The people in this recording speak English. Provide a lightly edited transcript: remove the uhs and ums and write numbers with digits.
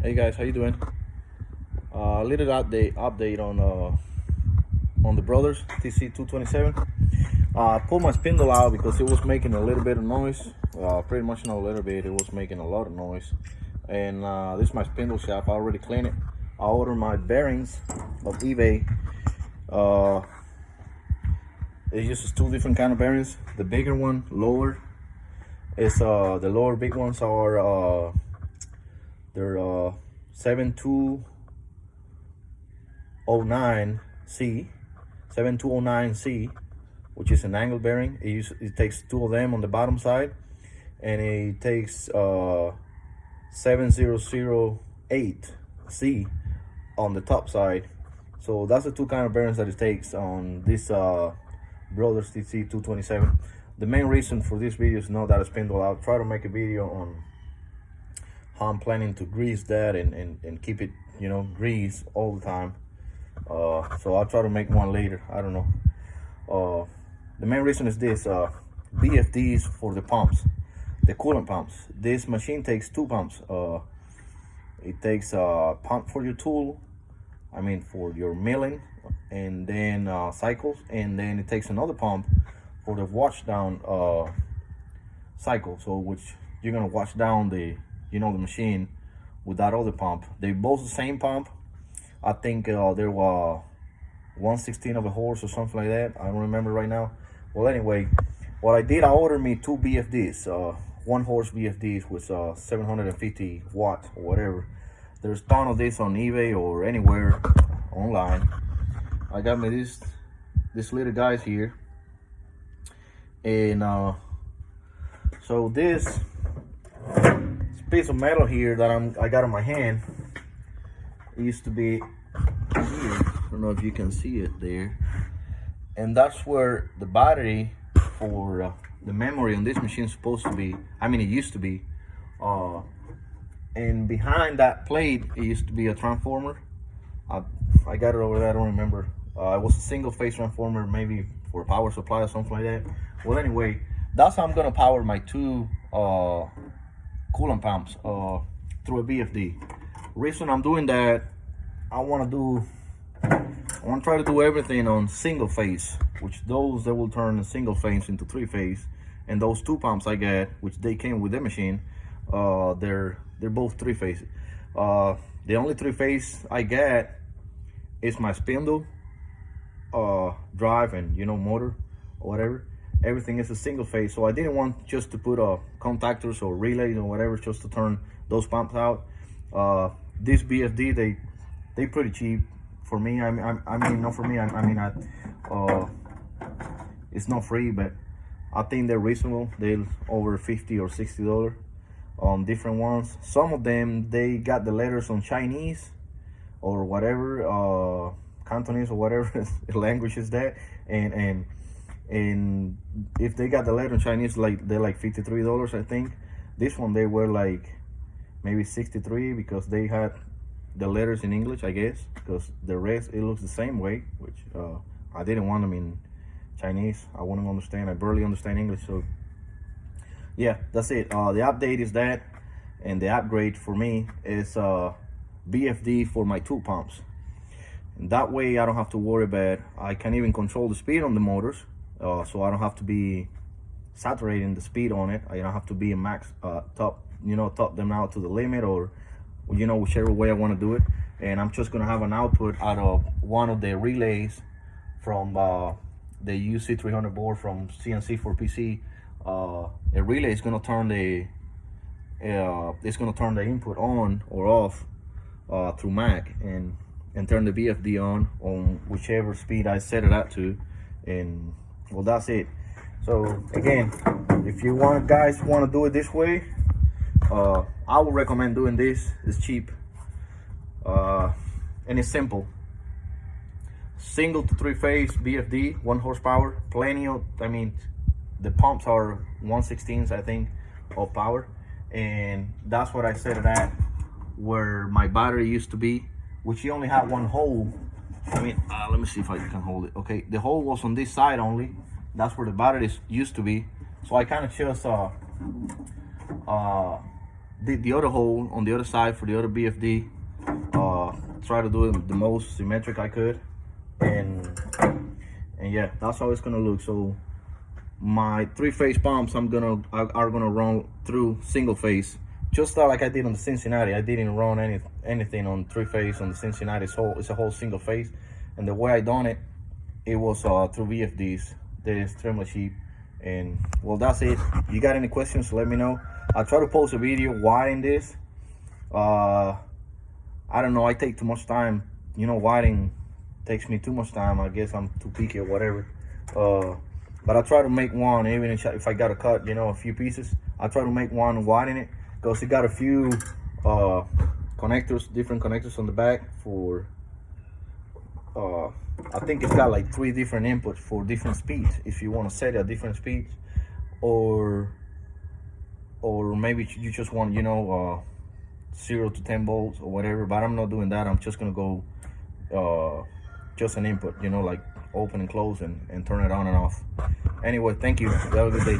Hey guys, how you doing? A little update on the Brothers TC-227. I pulled my spindle out because it was making a little bit of noise. Pretty much not a little bit, it was making a lot of noise. And this is my spindle shaft. I already cleaned it. I ordered my bearings of eBay. It uses two different kind of bearings. The bigger one, lower, is the lower big ones are they're 7209C, which is an angle bearing. It takes two of them on the bottom side, and it takes 7008C on the top side. So that's the two kind of bearings that it takes on this Brothers TC-227. The main reason for this video is not that a spindle. I'll try to make a video on how I'm planning to grease that and keep it, greased all the time. So I'll try to make one later. I don't know. The main reason is this: VFDs for the pumps, the coolant pumps. This machine takes two pumps. It takes a pump for your tool, for your milling, and then cycles, and then it takes another pump for the wash down cycle. So which you're gonna wash down the the machine with that other pump. They both the same pump. I think they were 1/16 of a horse or something like that. I don't remember right now. Well, anyway, what I did, I ordered me two VFDs, 1 horse VFDs with 750 watts or whatever. There's a ton of this on eBay or anywhere online. I got me this little guys here, and so this piece of metal here that I got in my hand, it used to be here. I don't know if you can see it there, and that's where the battery for the memory on this machine is supposed to be. It used to be, and behind that plate it used to be a transformer. I got it over there. I don't remember. It was a single phase transformer, maybe for a power supply or something like that. Well, anyway, that's how I'm gonna power my two coolant pumps through a VFD. Reason I'm doing that, I want to try to do everything on single phase, which they will turn a single phase into 3-phase, and those two pumps I get, which they came with the machine, they're both 3-phase. The only 3-phase I get is my spindle, drive, and motor or whatever. Everything is a single phase, so I didn't want just to put contactors or relays or whatever just to turn those pumps out. This VFD, they pretty cheap for me. Not for me. It's not free, but I think they're reasonable. They're over $50 or $60 on different ones. Some of them, they got the letters on Chinese or whatever, Cantonese or whatever language is that, and if they got the letter in Chinese, they're like $53, I think. This one, they were like maybe 63 because they had the letters in English, I guess, because the rest, it looks the same way, which I didn't want them in Chinese. I wouldn't understand. I barely understand English. So yeah, that's it. The update is that, and the upgrade for me is VFD for my two pumps. And that way I don't have to worry about, I can even control the speed on the motors. So I don't have to be saturating the speed on it. I don't have to be a max top them out to the limit, or whichever way I want to do it. And I'm just gonna have an output out of one of the relays from the UC300 board from CNC for PC. A relay is gonna turn the input on or off through Mac, and turn the VFD on whichever speed I set it at to. And well, that's it. So again, if you guys want to do it this way, I would recommend doing this. It's cheap, and it's simple. Single to 3-phase VFD, 1 horsepower, plenty of, the pumps are 1/16, I think, of power, and that's what I set it at where my battery used to be, which you only have one hole. let me see if I can hold it. Okay, the hole was on this side only. That's where the batteries used to be. So I kind of just the other hole on the other side for the other VFD. Try to do it the most symmetric I could, and yeah, that's how it's gonna look. So my 3-phase pumps are gonna run through single phase, just like I did on the Cincinnati. I didn't run anything on 3-phase on the Cincinnati. It's a whole single phase, and the way I done it, it was through VFDs. They're extremely cheap. And well, that's it. You got any questions, let me know. I'll try to post a video wiring this. I don't know, I take too much time, you know. Wiring takes me too much time. I guess I'm too picky or whatever. But I try to make one, even if I gotta cut, you know, a few pieces. I try to make one wiring it, because it got a few connectors, different connectors on the back for I think it's got like 3 different inputs for different speeds, if you want to set it at different speeds, or maybe you just want, you know, 0 to 10 volts or whatever. But I'm not doing that. I'm just gonna go just an input, you know, like open and close and turn it on and off. Anyway, thank you. Have a good day.